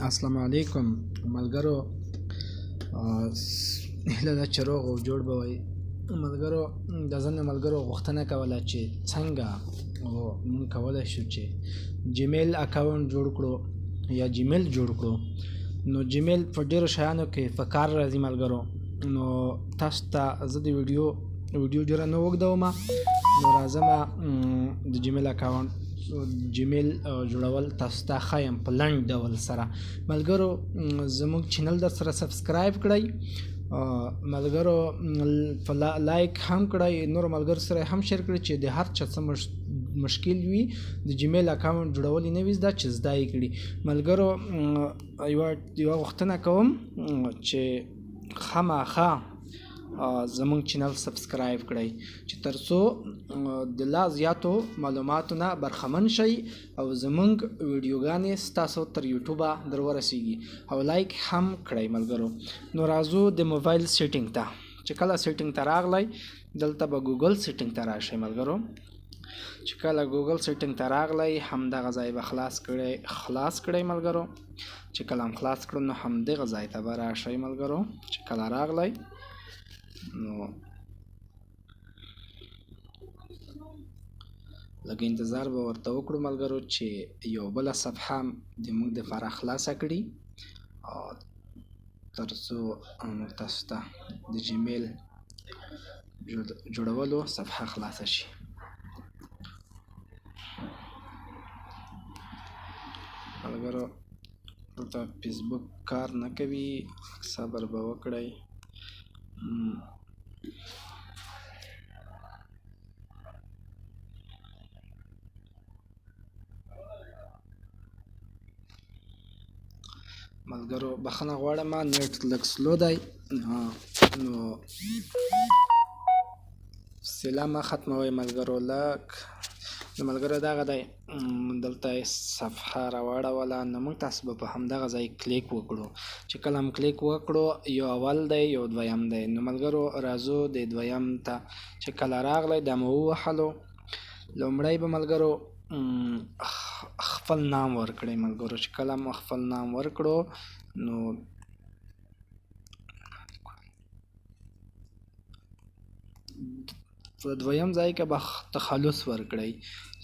السلام علیکم ملګرو. هیله ده چې روغ او جوړ به وئ. ملګرو د ځینو ملګرو غوښتنه کوله چې څنګه موږ کولی شو چې جیمیل اکاونټ جوړ کړو یا جیمیل جوړ کړو. نو جیمیل په ډېرو شیانو کې په کار راځي ملګرو. نو تاسو ته زه د ویډیو ډېره نه اوږدوم، نو راځم د جیمیل اکاونټ جیمیل جوړول تاسو ته ښایم په لنډ ډول سره. ملګرو زموږ چینل در سره سبسکرایب کړئ، ملګرو لایک هم کړئ، نور ملګرو سره هم شیر کړئ چې د هر چا څه مشکل وي د جیمیل اکاونټ جوړول یې نه وي زده چې زده یې کړي. ملګرو یوه غوښتنه کوم چې خامخا زموږ چینل سبسکرایب کړئ چې تر څو د لا زیاتو معلوماتو نه برخمن شئ او زموږ ویډیوګانې ستاسو تر یوټیوبه در ورسیږي، او لایک هم کړئ ملګرو. نو راځو د موبایل سیټینګ ته. چې کله سیټینګ ته راغلی دلته به ګوګل سیټینګ ته راشئ ملګرو. چې کله ګوګل سیټینګ ته راغلی همدغه ځای به خلاص کړئ ملګرو. چې کله هم خلاص کړو نو همدغه ځای ته به راشئ ملګرو. چې کله راغلی نو لږ انتظار به ورته وکړو ملګرو چې یو بله صفحه د موږ دپاره خلاصه کړي تر څو موږ تاسو ته د جیمیل جوړولو صفحه خلاصه شي. ملګرو دلته فیسبوک کار نه کوي، صبر به وکړئ. ملګرو بخښنه غواړم نیټ لږ سلو دی، نو فاصله مه ختموئ ملګرو لږ. نو ملګرو دغه دی، دلته صفحه راواړوله، نو موږ تاسو به په همدغه ځای کلیک وکړو. چې کله هم کلیک وکړو یو اول دی یو دویم دی. نو ملګرو راځو د دویم ته. چې کله راغلی دا مو ووهلو، لومړی به ملګرو خپل نام ورکړئ ملګرو. چې کله مو خپل نام ورکړو نو په دویم ځای کې به تخلص ورکړئ.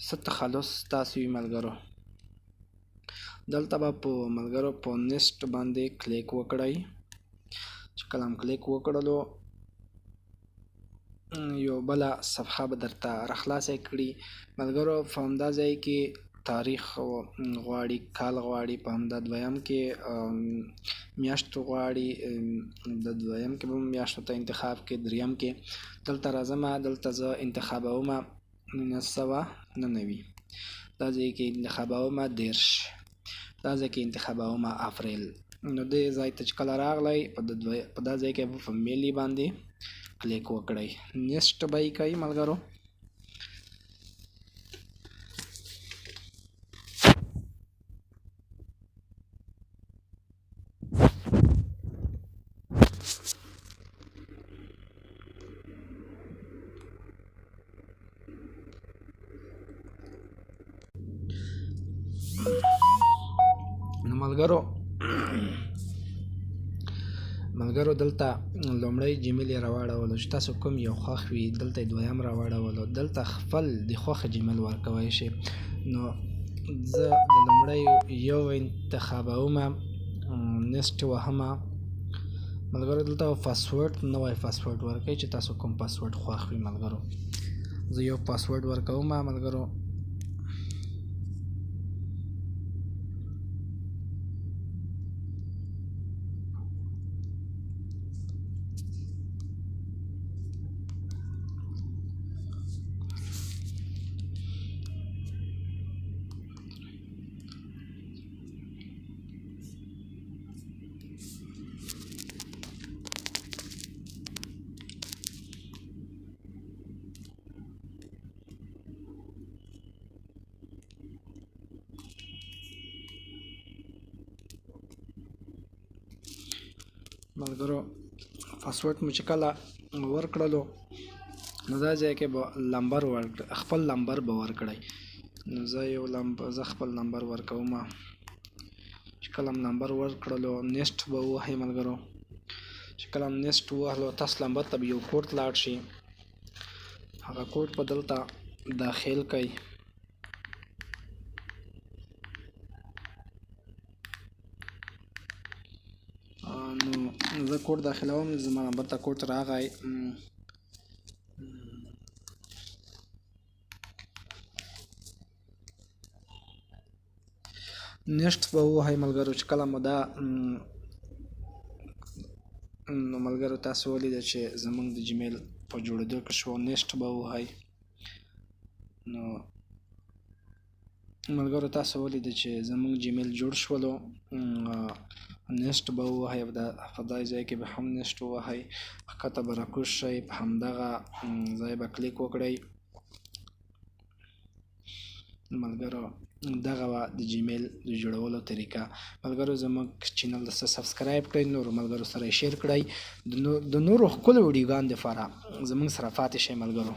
څه تخلص تاسو وي ملګرو. دلته به په ملګرو په نیسټ باندې کلیک وکړئ. چې کله هم کلیک وکړلو یو بله صفحه به درته راخلاصه کړي ملګرو. په همدا ځای کې تاریخ غواړي، کال غواړي، په همدا دویم کې میاشت غواړي، د دویم کې به میاشتو ته انتخاب کې، دریم کې دلته راځم، دلته زه انتخابوم 1999، دا ځای کې انتخابوم 30، دا ځای کې انتخابوم اپریل. نو دې ځای ته چې کله راغلی په دا ځای کې به په میلي باندې کلیک وکړئ. نیسټ به یې کوئ ملګرو. نو ملګرو دلته لومړی جیمیل یې راواړولو، چې تاسو کوم یو خوښ وي دلته یې دویم راواړولو، دلته خپل د خوښه جیمیل ورکوی شي. نو زه د لومړی یو انتخابوم، نیسټ وهمه ملګرو. دلته پاسورډ نوی پاسورډ ورکوئ چې تاسو کوم پاسورډ خوښ وي ملګرو. زه یو پاسورډ ورکوم ملګرو. ملګرو پاسورډ مو چې کله ورکړلو نو دا ځای کې به لمبر خپل لمبر به ورکړئ. نو زه خپل نمبر ورکوم. چې کله هم نمبر ورکړلو نیسټ به ووهئ ملګرو. چې کله هم نیسټ ووهلو تاسو نمبر ته به یو کوډ لاړ شي، هغه کوډ په دلته داخل کړئ. نو زه کوډ داخلوم، زما نمبر ته کوډ راغی. نیکسټ به ووهئ ملګرو. چې کله مو دا نو ملګرو تاسو ولیده چې زمونږ د جیمیل په جوړېدو کې شو. نیکسټ به ووهئ. نو ملګرو تاسو ولیده چې زمونږ جیمیل جوړ شولو. نیکسټ به ووهئ، په دې ځای کې به هم نیکسټ ووهئ. ښکته به راکوز شئ، په همدغه ځای به کلیک وکړئ. ملګرو دغه وه د جیمیل د جوړولو طریقه. ملګرو زموږ چینل سبسکرایب کړئ، نورو ملګرو سره یې شیر کړئ. د نورو ښکلو ویډیوګانو دپاره زموږ سره پاتې شئ ملګرو.